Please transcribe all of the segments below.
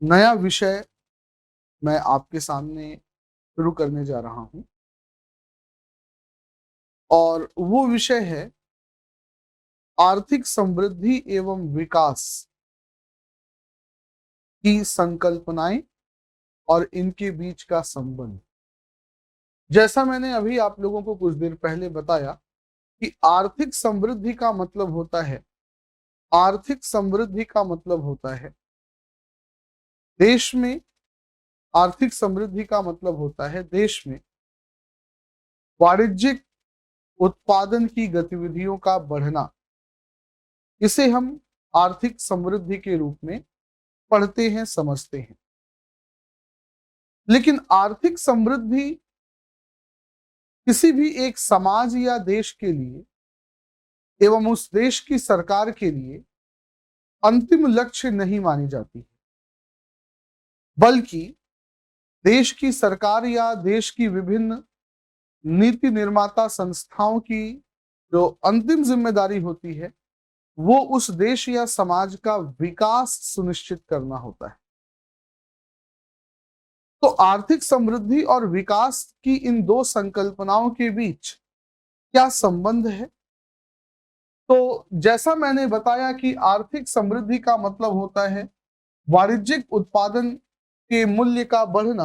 नया विषय मैं आपके सामने शुरू करने जा रहा हूँ और वो विषय है आर्थिक समृद्धि एवं विकास की संकल्पनाएं और इनके बीच का संबंध। जैसा मैंने अभी आप लोगों को कुछ देर पहले बताया कि आर्थिक समृद्धि का मतलब होता है आर्थिक समृद्धि का मतलब होता है देश में आर्थिक समृद्धि का मतलब होता है देश में वाणिज्यिक उत्पादन की गतिविधियों का बढ़ना। इसे हम आर्थिक समृद्धि के रूप में पढ़ते हैं, समझते हैं। लेकिन आर्थिक समृद्धि किसी भी एक समाज या देश के लिए एवं उस देश की सरकार के लिए अंतिम लक्ष्य नहीं मानी जाती, बल्कि देश की सरकार या देश की विभिन्न नीति निर्माता संस्थाओं की जो अंतिम जिम्मेदारी होती है वो उस देश या समाज का विकास सुनिश्चित करना होता है। तो आर्थिक समृद्धि और विकास की इन दो संकल्पनाओं के बीच क्या संबंध है? तो जैसा मैंने बताया कि आर्थिक समृद्धि का मतलब होता है वाणिज्यिक उत्पादन के मूल्य का बढ़ना,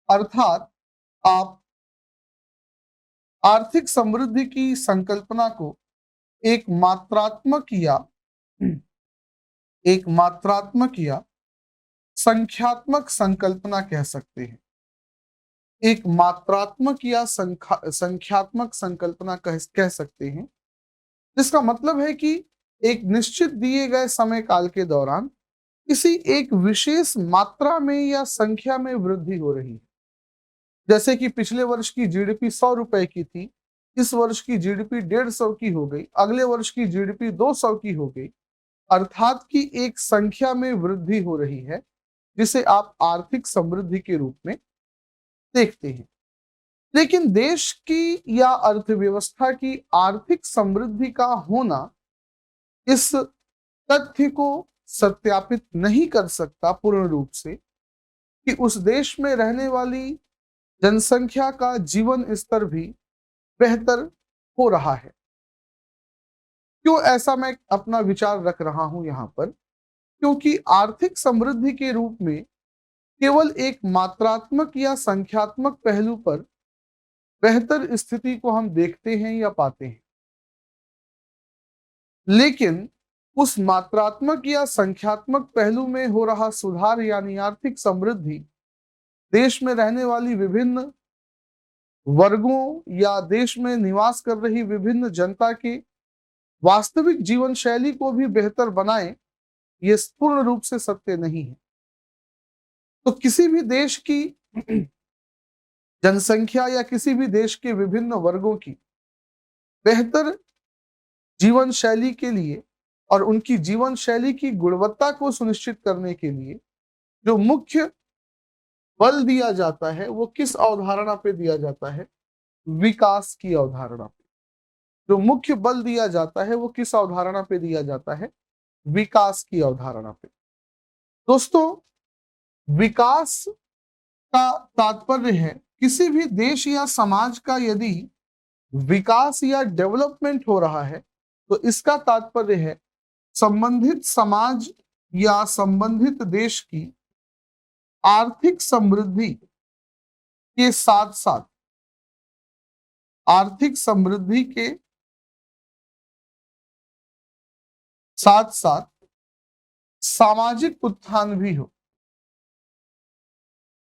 अर्थात आप आर्थिक समृद्धि की संकल्पना को एक मात्रात्मक या संख्यात्मक संकल्पना कह सकते हैं। एक मात्रात्मक या संख्यात्मक संकल्पना कह सकते हैं, जिसका मतलब है कि एक निश्चित दिए गए समय काल के दौरान किसी एक विशेष मात्रा में या संख्या में वृद्धि हो रही है। जैसे कि पिछले वर्ष की जीडीपी 100 रुपए की थी, इस वर्ष की जीडीपी 150 की हो गई, अगले वर्ष की जीडीपी 200 की हो गई, अर्थात कि एक संख्या में वृद्धि हो रही है, जिसे आप आर्थिक समृद्धि के रूप में देखते हैं। लेकिन देश की या अर्थव्यवस्था की आर्थिक समृद्धि का होना इस तथ्य को सत्यापित नहीं कर सकता पूर्ण रूप से कि उस देश में रहने वाली जनसंख्या का जीवन स्तर भी बेहतर हो रहा है। क्यों ऐसा मैं अपना विचार रख रहा हूं यहां पर? क्योंकि आर्थिक समृद्धि के रूप में केवल एक मात्रात्मक या संख्यात्मक पहलू पर बेहतर स्थिति को हम देखते हैं या पाते हैं, लेकिन उस मात्रात्मक या संख्यात्मक पहलू में हो रहा सुधार यानी आर्थिक समृद्धि देश में रहने वाली विभिन्न वर्गों या देश में निवास कर रही विभिन्न जनता के वास्तविक जीवन शैली को भी बेहतर बनाए, ये पूर्ण रूप से सत्य नहीं है। तो किसी भी देश की जनसंख्या या किसी भी देश के विभिन्न वर्गों की बेहतर जीवन शैली के लिए और उनकी जीवन शैली की गुणवत्ता को सुनिश्चित करने के लिए जो मुख्य बल दिया जाता है वो किस अवधारणा पे दिया जाता है? विकास की अवधारणा पे। जो मुख्य बल दिया जाता है वो किस अवधारणा पे दिया जाता है? विकास की अवधारणा पे। दोस्तों, विकास का तात्पर्य है किसी भी देश या समाज का यदि विकास या डेवलपमेंट हो रहा है तो इसका तात्पर्य है संबंधित समाज या संबंधित देश की आर्थिक समृद्धि के साथ साथ आर्थिक समृद्धि के साथ साथ सामाजिक उत्थान भी हो।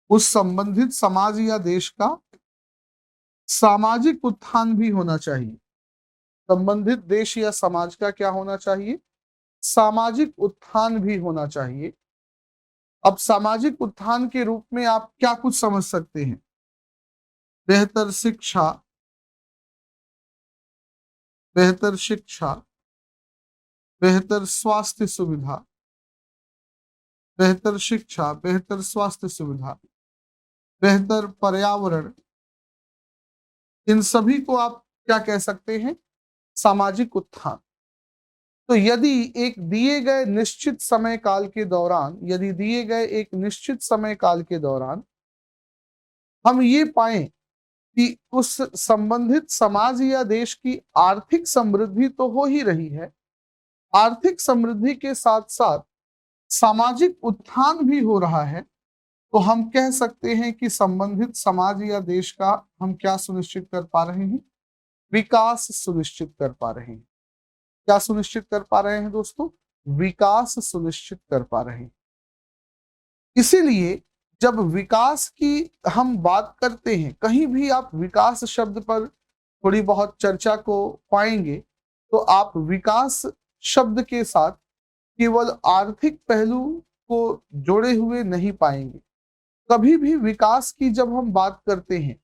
उस संबंधित समाज या देश का सामाजिक उत्थान भी होना चाहिए। संबंधित देश या समाज का क्या होना चाहिए? सामाजिक उत्थान भी होना चाहिए। अब सामाजिक उत्थान के रूप में आप क्या कुछ समझ सकते हैं? बेहतर शिक्षा, बेहतर शिक्षा, बेहतर स्वास्थ्य सुविधा, बेहतर शिक्षा, बेहतर स्वास्थ्य सुविधा, बेहतर पर्यावरण, इन सभी को आप क्या कह सकते हैं? सामाजिक उत्थान। तो यदि एक दिए गए निश्चित समय काल के दौरान, यदि दिए गए एक निश्चित समय काल के दौरान हम ये पाएं कि उस संबंधित समाज या देश की आर्थिक समृद्धि तो हो ही रही है, आर्थिक समृद्धि के साथ साथ सामाजिक उत्थान भी हो रहा है, तो हम कह सकते हैं कि संबंधित समाज या देश का हम क्या सुनिश्चित कर पा रहे हैं? विकास सुनिश्चित कर पा रहे हैं। क्या सुनिश्चित कर पा रहे हैं दोस्तों? विकास सुनिश्चित कर पा रहे हैं। इसीलिए जब विकास की हम बात करते हैं, कहीं भी आप विकास शब्द पर थोड़ी बहुत चर्चा को पाएंगे, तो आप विकास शब्द के साथ केवल आर्थिक पहलू को जोड़े हुए नहीं पाएंगे। कभी भी विकास की जब हम बात करते हैं,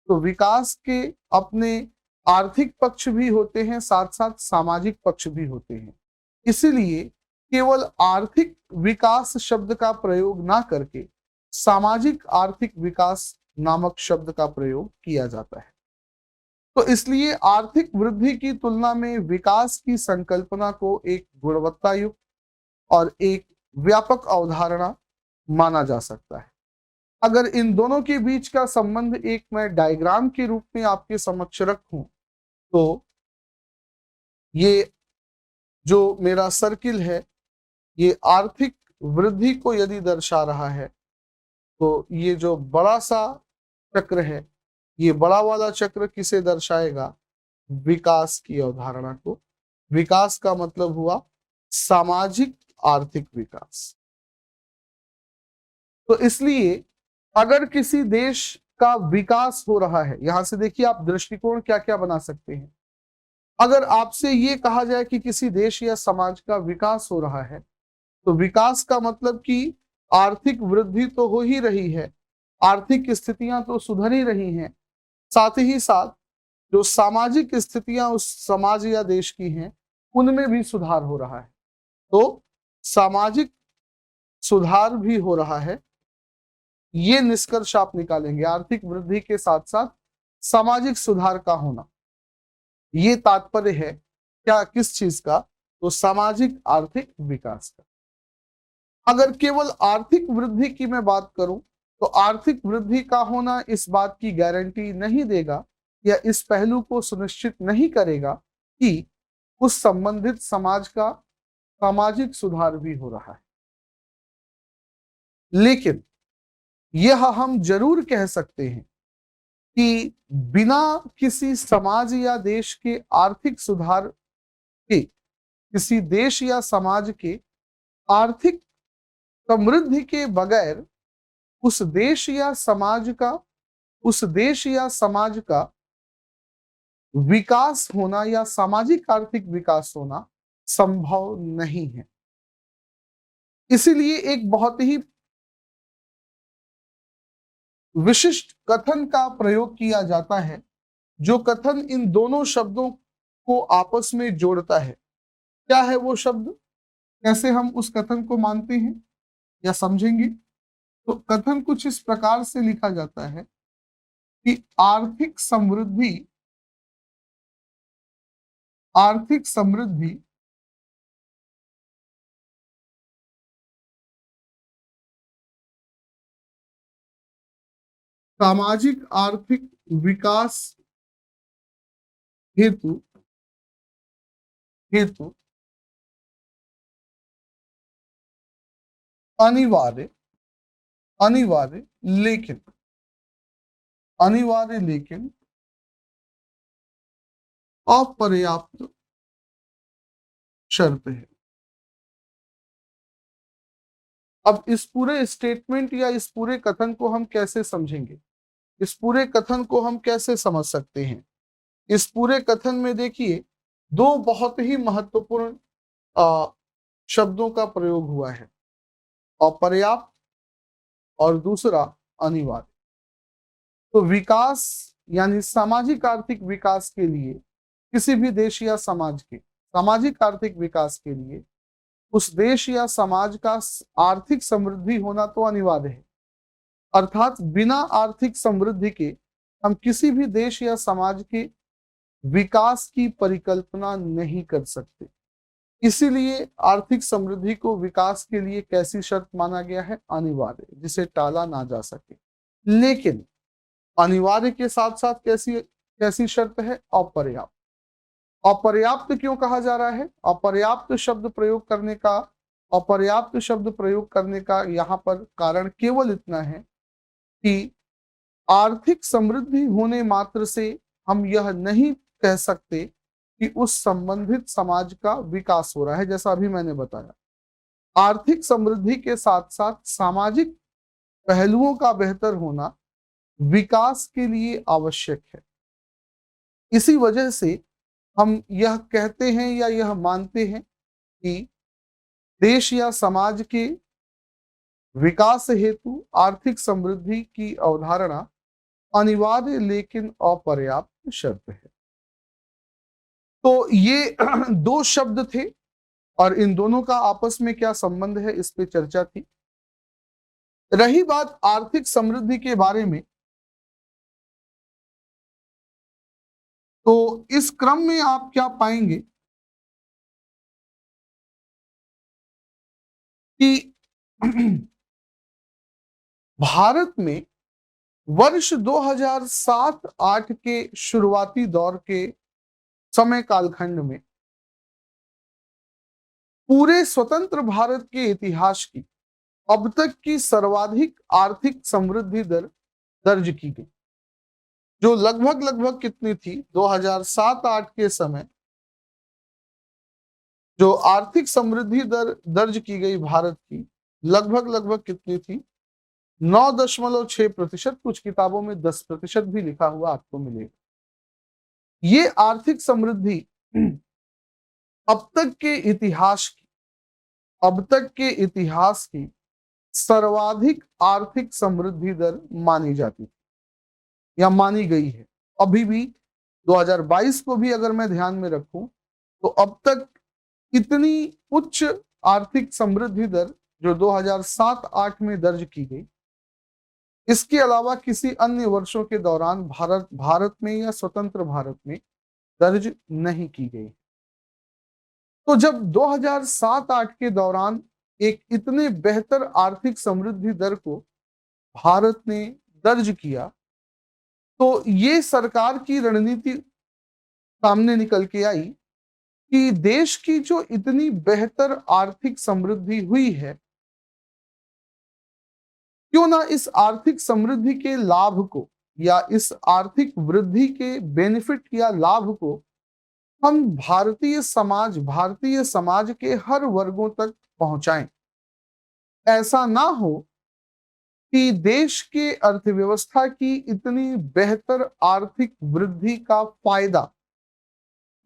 तो विकास के अपने आर्थिक पक्ष भी होते हैं, साथ साथ सामाजिक पक्ष भी होते हैं। इसीलिए केवल आर्थिक विकास शब्द का प्रयोग ना करके सामाजिक आर्थिक विकास नामक शब्द का प्रयोग किया जाता है। तो इसलिए आर्थिक वृद्धि की तुलना में विकास की संकल्पना को एक गुणवत्ता युक्त और एक व्यापक अवधारणा माना जा सकता है। अगर इन दोनों के बीच का संबंध एक मैं डायग्राम के रूप में आपके समक्ष रखूं, तो ये जो मेरा सर्किल है, ये आर्थिक वृद्धि को यदि दर्शा रहा है, तो ये जो बड़ा सा चक्र है, ये बड़ा वाला चक्र किसे दर्शाएगा? विकास की अवधारणा को। विकास का मतलब हुआ सामाजिक आर्थिक विकास। तो इसलिए अगर किसी देश का विकास हो रहा है, यहां से देखिए आप दृष्टिकोण क्या क्या बना सकते हैं। अगर आपसे ये कहा जाए कि किसी देश या समाज का विकास हो रहा है, तो विकास का मतलब कि आर्थिक वृद्धि तो हो ही रही है, आर्थिक स्थितियां तो सुधर ही रही हैं, साथ ही साथ जो सामाजिक स्थितियां उस समाज या देश की हैं, उनमें भी सुधार हो रहा है। तो सामाजिक सुधार भी हो रहा है, ये निष्कर्ष आप निकालेंगे। आर्थिक वृद्धि के साथ साथ सामाजिक सुधार का होना, ये तात्पर्य है क्या, किस चीज का? तो सामाजिक आर्थिक विकास का। अगर केवल आर्थिक वृद्धि की मैं बात करूं, तो आर्थिक वृद्धि का होना इस बात की गारंटी नहीं देगा या इस पहलू को सुनिश्चित नहीं करेगा कि उस संबंधित समाज का सामाजिक सुधार भी हो रहा है। लेकिन यह हम जरूर कह सकते हैं कि बिना किसी समाज या देश के आर्थिक सुधार के, किसी देश या समाज के आर्थिक समृद्धि के बगैर उस देश या समाज का विकास होना या सामाजिक आर्थिक विकास होना संभव नहीं है। इसीलिए एक बहुत ही विशिष्ट कथन का प्रयोग किया जाता है, जो कथन इन दोनों शब्दों को आपस में जोड़ता है। क्या है वो शब्द? कैसे हम उस कथन को मानते हैं या समझेंगे? तो कथन कुछ इस प्रकार से लिखा जाता है कि आर्थिक समृद्धि सामाजिक आर्थिक विकास हेतु हेतु अनिवार्य अनिवार्य लेकिन अपर्याप्त शर्त है। अब इस पूरे स्टेटमेंट या इस पूरे कथन को हम कैसे समझेंगे? इस पूरे कथन को हम कैसे समझ सकते हैं? इस पूरे कथन में देखिए, दो बहुत ही महत्वपूर्ण शब्दों का प्रयोग हुआ है, अपर्याप्त और दूसरा अनिवार्य। तो विकास यानी सामाजिक आर्थिक विकास के लिए, किसी भी देश या समाज के सामाजिक आर्थिक विकास के लिए उस देश या समाज का आर्थिक समृद्धि होना तो अनिवार्य है। अर्थात बिना आर्थिक समृद्धि के हम किसी भी देश या समाज के विकास की परिकल्पना नहीं कर सकते। इसीलिए आर्थिक समृद्धि को विकास के लिए कैसी शर्त माना गया है? अनिवार्य, जिसे टाला ना जा सके। लेकिन अनिवार्य के साथ साथ कैसी कैसी शर्त है? अपर्याप्त। अपर्याप्त क्यों कहा जा रहा है? अपर्याप्त शब्द प्रयोग करने का यहाँ पर कारण केवल इतना है कि आर्थिक समृद्धि होने मात्र से हम यह नहीं कह सकते कि उस संबंधित समाज का विकास हो रहा है। जैसा अभी मैंने बताया, आर्थिक समृद्धि के साथ साथ सामाजिक पहलुओं का बेहतर होना विकास के लिए आवश्यक है। इसी वजह से हम यह कहते हैं या यह मानते हैं कि देश या समाज के विकास हेतु आर्थिक समृद्धि की अवधारणा अनिवार्य लेकिन अपर्याप्त शर्त है। तो ये दो शब्द थे और इन दोनों का आपस में क्या संबंध है, इस पे चर्चा थी। रही बात आर्थिक समृद्धि के बारे में, तो इस क्रम में आप क्या पाएंगे कि भारत में वर्ष 2007-8 के शुरुआती दौर के समय कालखंड में पूरे स्वतंत्र भारत के इतिहास की अब तक की सर्वाधिक आर्थिक समृद्धि दर दर्ज की गई, जो लगभग कितनी थी? 2007-8 के समय जो आर्थिक समृद्धि दर दर्ज की गई भारत की, लगभग कितनी थी? 9.6%। कुछ किताबों में 10% भी लिखा हुआ आपको मिलेगा। ये आर्थिक समृद्धि अब तक के इतिहास की सर्वाधिक आर्थिक समृद्धि दर मानी जाती थी या मानी गई है। अभी भी 2022 को भी अगर मैं ध्यान में रखूं तो अब तक इतनी उच्च आर्थिक समृद्धि दर जो 2007-8 में दर्ज की गई, इसके अलावा किसी अन्य वर्षों के दौरान भारत में या स्वतंत्र भारत में दर्ज नहीं की गई। तो जब 2007-8 के दौरान एक इतने बेहतर आर्थिक समृद्धि दर को भारत ने दर्ज किया, तो ये सरकार की रणनीति सामने निकल के आई कि देश की जो इतनी बेहतर आर्थिक समृद्धि हुई है, क्यों ना इस आर्थिक समृद्धि के लाभ को या इस आर्थिक वृद्धि के बेनिफिट या लाभ को हम भारतीय समाज के हर वर्गों तक पहुंचाएं। ऐसा ना हो कि देश के अर्थव्यवस्था की इतनी बेहतर आर्थिक वृद्धि का फायदा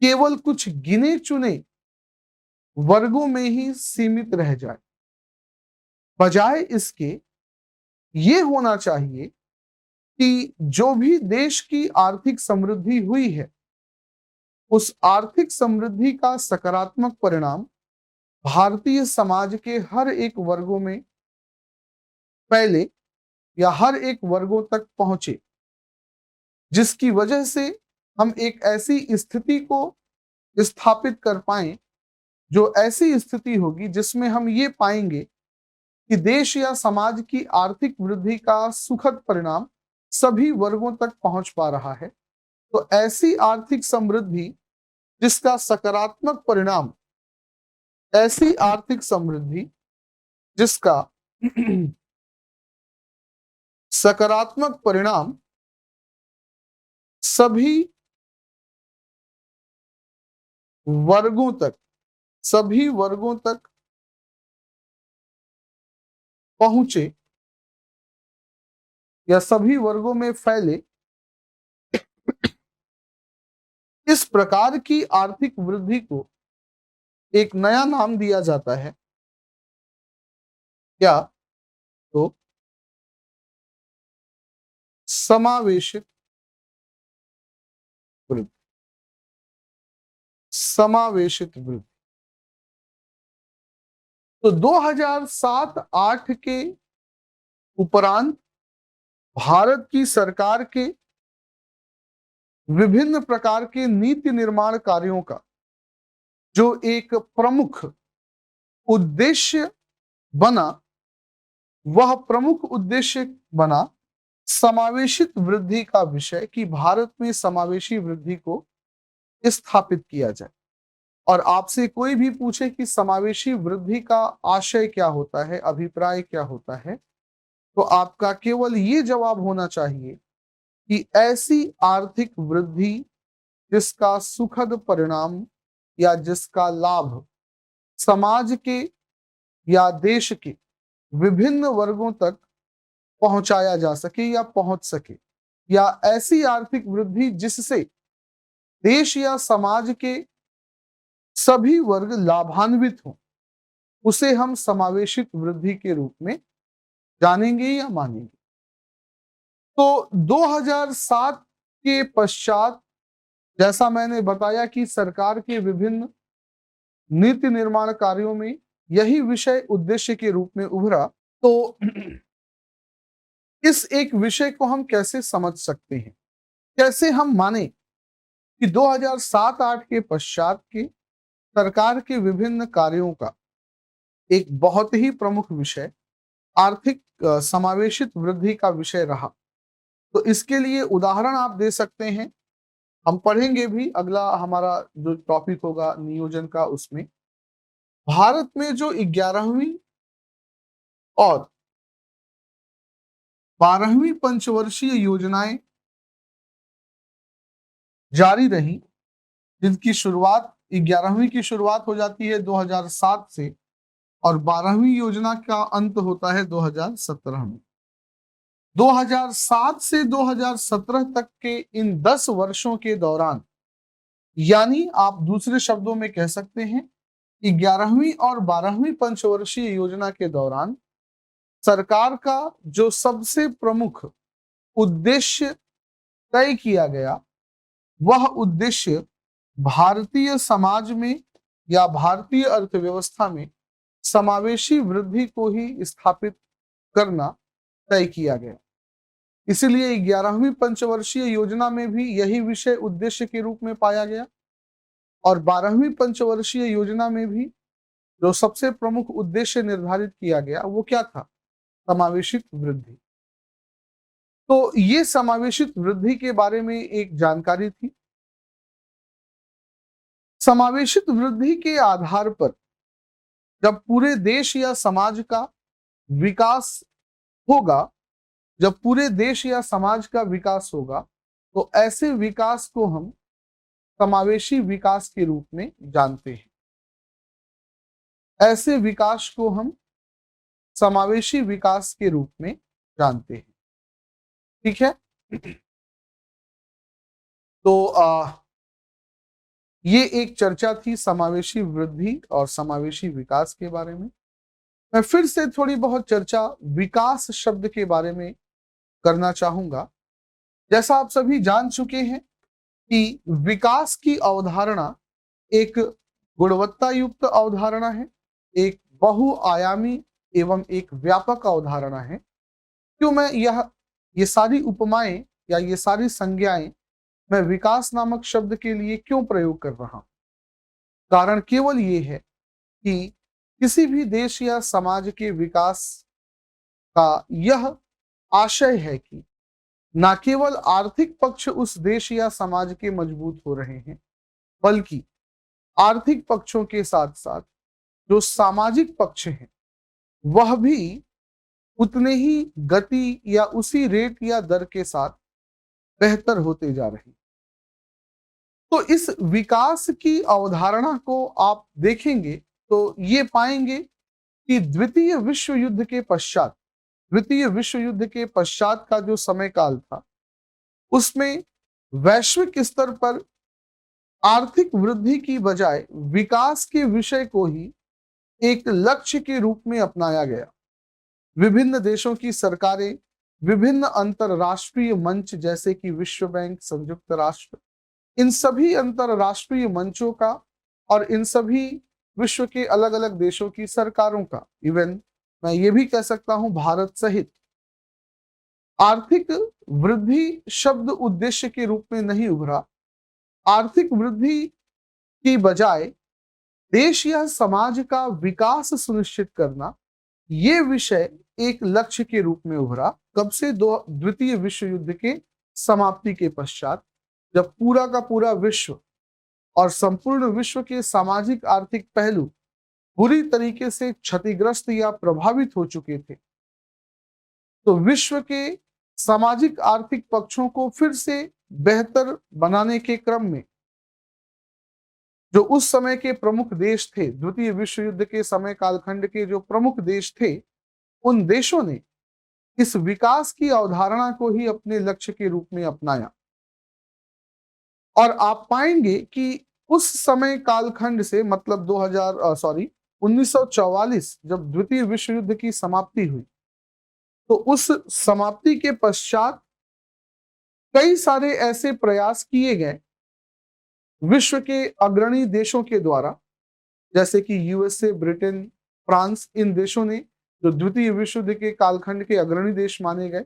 केवल कुछ गिने चुने वर्गों में ही सीमित रह जाए। बजाय इसके ये होना चाहिए कि जो भी देश की आर्थिक समृद्धि हुई है, उस आर्थिक समृद्धि का सकारात्मक परिणाम भारतीय समाज के हर एक वर्गों में फैले या हर एक वर्गों तक पहुंचे, जिसकी वजह से हम एक ऐसी स्थिति को स्थापित कर पाएं, जो ऐसी स्थिति होगी जिसमें हम ये पाएंगे कि देश या समाज की आर्थिक वृद्धि का सुखद परिणाम सभी वर्गों तक पहुंच पा रहा है। तो ऐसी आर्थिक समृद्धि जिसका सकारात्मक परिणाम, ऐसी आर्थिक समृद्धि जिसका सकारात्मक परिणाम सभी वर्गों तक पहुंचे या सभी वर्गों में फैले, इस प्रकार की आर्थिक वृद्धि को एक नया नाम दिया जाता है। क्या? तो समावेशित वृद्धि। समावेशित वृद्धि। तो 2007-8 के उपरांत भारत की सरकार के विभिन्न प्रकार के नीति निर्माण कार्यों का जो एक प्रमुख उद्देश्य बना, वह प्रमुख उद्देश्य बना समावेशित वृद्धि का विषय, कि भारत में समावेशी वृद्धि को स्थापित किया जाए। और आपसे कोई भी पूछे कि समावेशी वृद्धि का आशय क्या होता है, अभिप्राय क्या होता है, तो आपका केवल ये जवाब होना चाहिए कि ऐसी आर्थिक वृद्धि जिसका सुखद परिणाम या जिसका लाभ समाज के या देश के विभिन्न वर्गों तक पहुंचाया जा सके या पहुंच सके, या ऐसी आर्थिक वृद्धि जिससे देश या समाज के सभी वर्ग लाभान्वित हों, उसे हम समावेशित वृद्धि के रूप में जानेंगे या मानेंगे। तो 2007 के पश्चात, जैसा मैंने बताया कि सरकार के विभिन्न नीति निर्माण कार्यों में यही विषय उद्देश्य के रूप में उभरा। तो इस एक विषय को हम कैसे समझ सकते हैं, कैसे हम माने कि 2007-8 के पश्चात के सरकार के विभिन्न कार्यों का एक बहुत ही प्रमुख विषय आर्थिक समावेशित वृद्धि का विषय रहा। तो इसके लिए उदाहरण आप दे सकते हैं, हम पढ़ेंगे भी। अगला हमारा जो टॉपिक होगा नियोजन का, उसमें भारत में जो 11वीं और 12वीं पंचवर्षीय योजनाएं जारी रही, जिनकी शुरुआत 11वीं की शुरुआत हो जाती है 2007 से और 12वीं योजना का अंत होता है 2017 में। 2007 से 2017 तक के इन 10 वर्षों के दौरान, यानी आप दूसरे शब्दों में कह सकते हैं 11वीं और 12वीं पंचवर्षीय योजना के दौरान सरकार का जो सबसे प्रमुख उद्देश्य तय किया गया, वह उद्देश्य भारतीय समाज में या भारतीय अर्थव्यवस्था में समावेशी वृद्धि को ही स्थापित करना तय किया गया। इसलिए 11वीं पंचवर्षीय योजना में भी यही विषय उद्देश्य के रूप में पाया गया और 12वीं पंचवर्षीय योजना में भी जो सबसे प्रमुख उद्देश्य निर्धारित किया गया, वो क्या था? समावेशित वृद्धि। तो ये समावेशित वृद्धि के बारे में एक जानकारी थी। समावेशित वृद्धि के आधार पर जब पूरे देश या समाज का विकास होगा, जब पूरे देश या समाज का विकास होगा, तो ऐसे विकास को हम समावेशी विकास के रूप में जानते हैं। ऐसे विकास को हम समावेशी विकास के रूप में जानते हैं। ठीक है। तो ये एक चर्चा थी समावेशी वृद्धि और समावेशी विकास के बारे में। मैं फिर से थोड़ी बहुत चर्चा विकास शब्द के बारे में करना चाहूंगा। जैसा आप सभी जान चुके हैं कि विकास की अवधारणा एक गुणवत्ता युक्त अवधारणा है, एक बहुआयामी एवं एक व्यापक अवधारणा है। क्यों मैं ये सारी उपमाएं या ये सारी संज्ञाएं मैं विकास नामक शब्द के लिए क्यों प्रयोग कर रहा हूं? कारण केवल ये है कि किसी भी देश या समाज के विकास का यह आशय है कि न केवल आर्थिक पक्ष उस देश या समाज के मजबूत हो रहे हैं, बल्कि आर्थिक पक्षों के साथ साथ जो सामाजिक पक्ष हैं, वह भी उतने ही गति या उसी रेट या दर के साथ बेहतर होते जा रहे हैं। तो इस विकास की अवधारणा को आप देखेंगे तो ये पाएंगे कि द्वितीय विश्व युद्ध के पश्चात का जो समय काल था, उसमें वैश्विक स्तर पर आर्थिक वृद्धि की बजाय विकास के विषय को ही एक लक्ष्य के रूप में अपनाया गया। विभिन्न देशों की सरकारें विभिन्न अंतरराष्ट्रीय मंच जैसे कि विश्व बैंक, संयुक्त राष्ट्र, इन सभी अंतरराष्ट्रीय मंचों का और इन सभी विश्व के अलग अलग देशों की सरकारों का, इवन मैं ये भी कह सकता हूं भारत सहित, आर्थिक वृद्धि शब्द उद्देश्य के रूप में नहीं उभरा। आर्थिक वृद्धि की बजाय देश या समाज का विकास सुनिश्चित करना, ये विषय एक लक्ष्य के रूप में उभरा। कब से? दो द्वितीय विश्व युद्ध के समाप्ति के पश्चात, जब पूरा का पूरा विश्व और संपूर्ण विश्व के सामाजिक आर्थिक पहलू बुरी तरीके से क्षतिग्रस्त या प्रभावित हो चुके थे, तो विश्व के सामाजिक आर्थिक पक्षों को फिर से बेहतर बनाने के क्रम में जो उस समय के प्रमुख देश थे, द्वितीय विश्व युद्ध के समय कालखंड के जो प्रमुख देश थे, उन देशों ने इस विकास की अवधारणा को ही अपने लक्ष्य के रूप में अपनाया। और आप पाएंगे कि उस समय कालखंड से मतलब 1944 जब द्वितीय विश्व युद्ध की समाप्ति हुई, तो उस समाप्ति के पश्चात कई सारे ऐसे प्रयास किए गए विश्व के अग्रणी देशों के द्वारा, जैसे कि यूएसए, ब्रिटेन, फ्रांस, इन देशों ने, जो द्वितीय विश्व युद्ध के कालखंड के अग्रणी देश माने गए,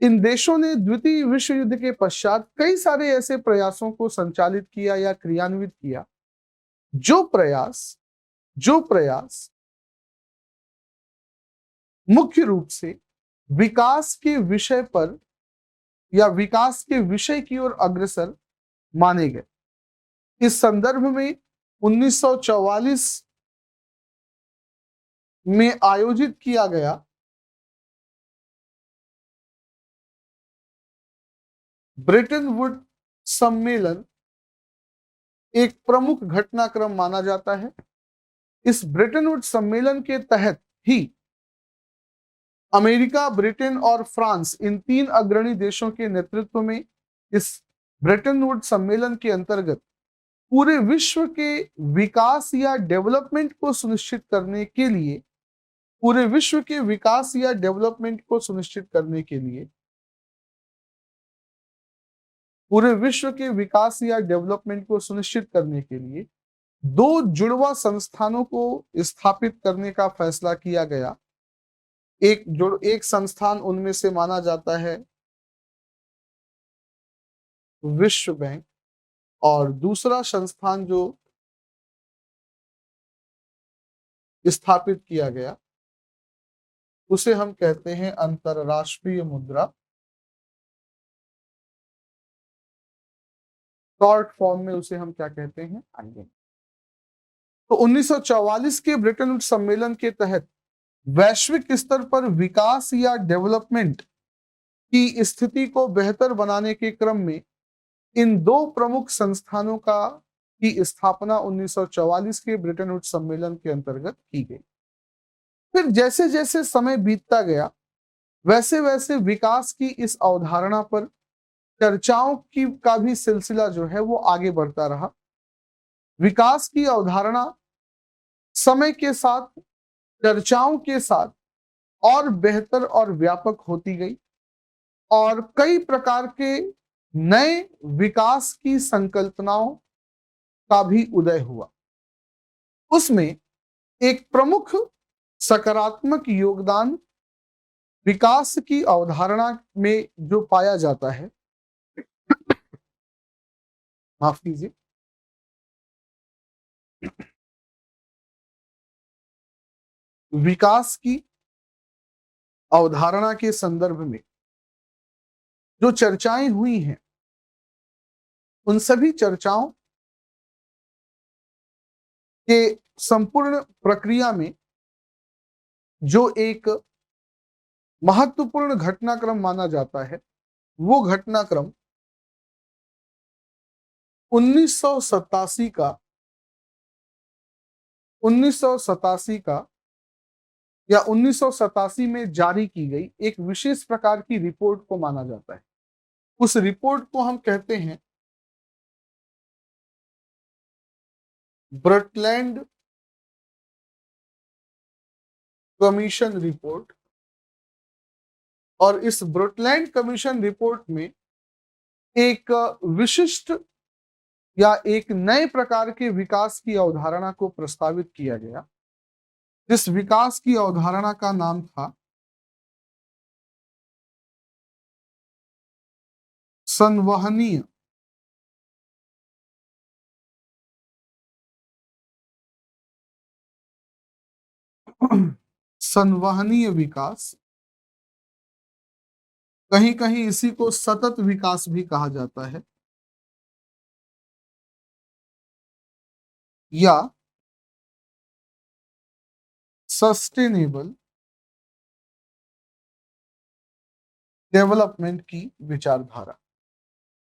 इन देशों ने द्वितीय विश्व युद्ध के पश्चात कई सारे ऐसे प्रयासों को संचालित किया या क्रियान्वित किया, जो प्रयास मुख्य रूप से विकास के विषय पर या विकास के विषय की ओर अग्रसर माने गए। इस संदर्भ में 1944 में आयोजित किया गया ब्रेटन वुड सम्मेलन एक प्रमुख घटनाक्रम माना जाता है। इस ब्रेटन वुड सम्मेलन के तहत ही अमेरिका, ब्रिटेन और फ्रांस, इन तीन अग्रणी देशों के नेतृत्व में इस ब्रेटन वुड सम्मेलन के अंतर्गत पूरे विश्व के विकास या डेवलपमेंट को सुनिश्चित करने के लिए पूरे विश्व के विकास या डेवलपमेंट को सुनिश्चित करने के लिए पूरे विश्व के विकास या डेवलपमेंट को सुनिश्चित करने के लिए दो जुड़वा संस्थानों को स्थापित करने का फैसला किया गया। एक संस्थान उनमें से माना जाता है विश्व बैंक, और दूसरा संस्थान जो स्थापित किया गया उसे हम कहते हैं अंतरराष्ट्रीय मुद्रा, शॉर्ट फॉर्म में उसे हम क्या कहते हैं? आईएमएफ। तो 1944 के ब्रेटन वुड्स सम्मेलन के तहत वैश्विक स्तर पर विकास या डेवलपमेंट की स्थिति को बेहतर बनाने के क्रम में इन दो प्रमुख संस्थानों का की स्थापना 1944 के ब्रेटन वुड्स सम्मेलन के अंतर्गत की गई। फिर जैसे जैसे समय बीतता गया, वैसे वैसे विकास की इस अवधारणा पर चर्चाओं की का भी सिलसिला जो है वो आगे बढ़ता रहा। विकास की अवधारणा समय के साथ, चर्चाओं के साथ और बेहतर और व्यापक होती गई और कई प्रकार के नए विकास की संकल्पनाओं का भी उदय हुआ। उसमें एक प्रमुख सकारात्मक योगदान विकास की अवधारणा में जो पाया जाता है, माफ कीजिए, विकास की अवधारणा के संदर्भ में जो चर्चाएं हुई हैं, उन सभी चर्चाओं के संपूर्ण प्रक्रिया में जो एक महत्वपूर्ण घटनाक्रम माना जाता है, वो घटनाक्रम 1987 का 1987 का या 1987 में जारी की गई एक विशेष प्रकार की रिपोर्ट को माना जाता है। उस रिपोर्ट को हम कहते हैं ब्रटलैंड कमीशन रिपोर्ट। और इस ब्रटलैंड कमीशन रिपोर्ट में एक विशिष्ट या एक नए प्रकार के विकास की अवधारणा को प्रस्तावित किया गया, जिस विकास की अवधारणा का नाम था संवहनीय संवहनीय विकास, कहीं कहीं इसी को सतत विकास भी कहा जाता है, या सस्टेनेबल डेवलपमेंट की विचारधारा।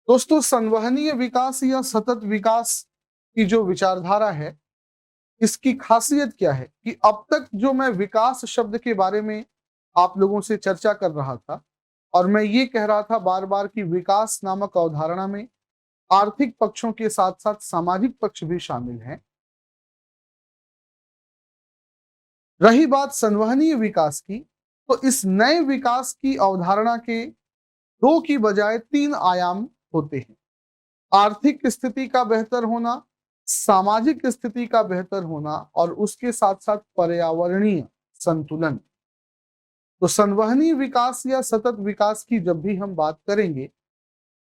दोस्तों, संवहनीय विकास या सतत विकास की जो विचारधारा है, इसकी खासियत क्या है कि अब तक जो मैं विकास शब्द के बारे में आप लोगों से चर्चा कर रहा था, और मैं ये कह रहा था बार बार कि विकास नामक अवधारणा में आर्थिक पक्षों के साथ साथ सामाजिक पक्ष भी शामिल हैं। रही बात संवहनीय विकास की, तो इस नए विकास की अवधारणा के दो की बजाय तीन आयाम होते हैं। आर्थिक स्थिति का बेहतर होना, सामाजिक स्थिति का बेहतर होना, और उसके साथ साथ पर्यावरणीय संतुलन। तो संवहनीय विकास या सतत विकास की जब भी हम बात करेंगे,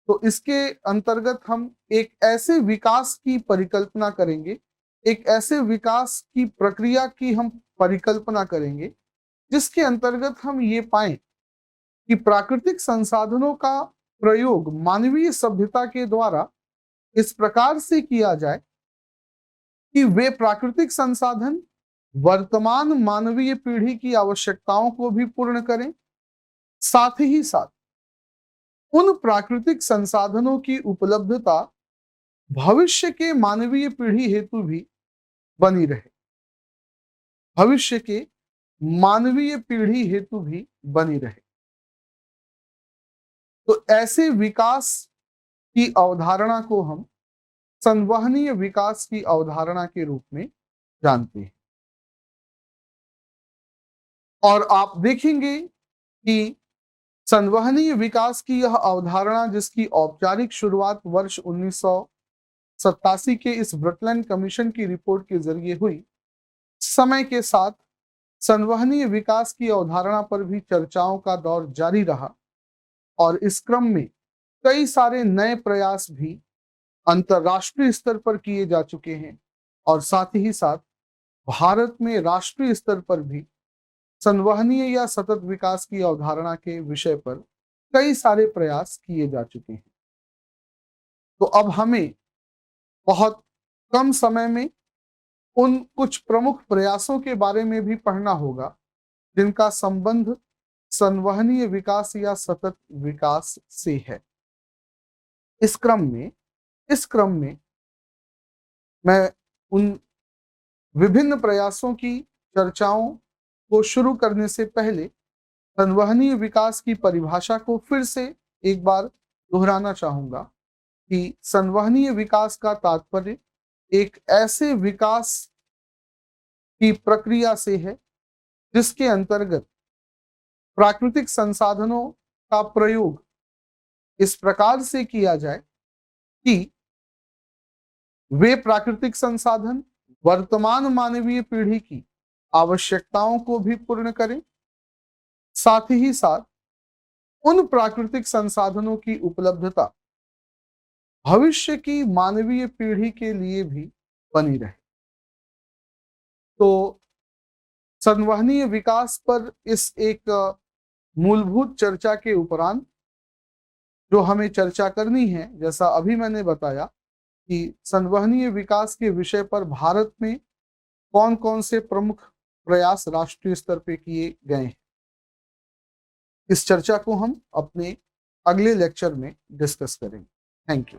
तो इसके अंतर्गत हम एक ऐसे विकास की परिकल्पना करेंगे, एक ऐसे विकास की प्रक्रिया की हम परिकल्पना करेंगे, जिसके अंतर्गत हम ये पाएं कि प्राकृतिक संसाधनों का प्रयोग मानवीय सभ्यता के द्वारा इस प्रकार से किया जाए कि वे प्राकृतिक संसाधन वर्तमान मानवीय पीढ़ी की आवश्यकताओं को भी पूर्ण करें, साथ ही साथ उन प्राकृतिक संसाधनों की उपलब्धता भविष्य के मानवीय पीढ़ी हेतु भी बनी रहे, भविष्य के मानवीय पीढ़ी हेतु भी बनी रहे। तो ऐसे विकास की अवधारणा को हम संवहनीय विकास की अवधारणा के रूप में जानते हैं। और आप देखेंगे कि संवहनीय विकास की यह अवधारणा, जिसकी औपचारिक शुरुआत वर्ष 1987 के इस ब्रटलैंड कमीशन की रिपोर्ट के जरिए हुई, समय के साथ संवहनीय विकास की अवधारणा पर भी चर्चाओं का दौर जारी रहा, और इस क्रम में कई सारे नए प्रयास भी अंतरराष्ट्रीय स्तर पर किए जा चुके हैं, और साथ ही साथ भारत में राष्ट्रीय स्तर पर भी संवहनीय या सतत विकास की अवधारणा के विषय पर कई सारे प्रयास किए जा चुके हैं। तो अब हमें बहुत कम समय में उन कुछ प्रमुख प्रयासों के बारे में भी पढ़ना होगा, जिनका संबंध संवहनीय विकास या सतत विकास से है। इस क्रम में मैं उन विभिन्न प्रयासों की चर्चाओं को शुरू करने से पहले संवहनीय विकास की परिभाषा को फिर से एक बार दोहराना चाहूंगा कि संवहनीय विकास का तात्पर्य एक ऐसे विकास की प्रक्रिया से है जिसके अंतर्गत प्राकृतिक संसाधनों का प्रयोग इस प्रकार से किया जाए कि वे प्राकृतिक संसाधन वर्तमान मानवीय पीढ़ी की आवश्यकताओं को भी पूर्ण करें, साथ ही साथ उन प्राकृतिक संसाधनों की उपलब्धता भविष्य की मानवीय पीढ़ी के लिए भी बनी रहे। तो संवहनीय विकास पर इस एक मूलभूत चर्चा के उपरांत जो हमें चर्चा करनी है, जैसा अभी मैंने बताया कि संवहनीय विकास के विषय पर भारत में कौन कौन से प्रमुख प्रयास राष्ट्रीय स्तर पे किए गए हैं, इस चर्चा को हम अपने अगले लेक्चर में डिस्कस करेंगे। Thank you.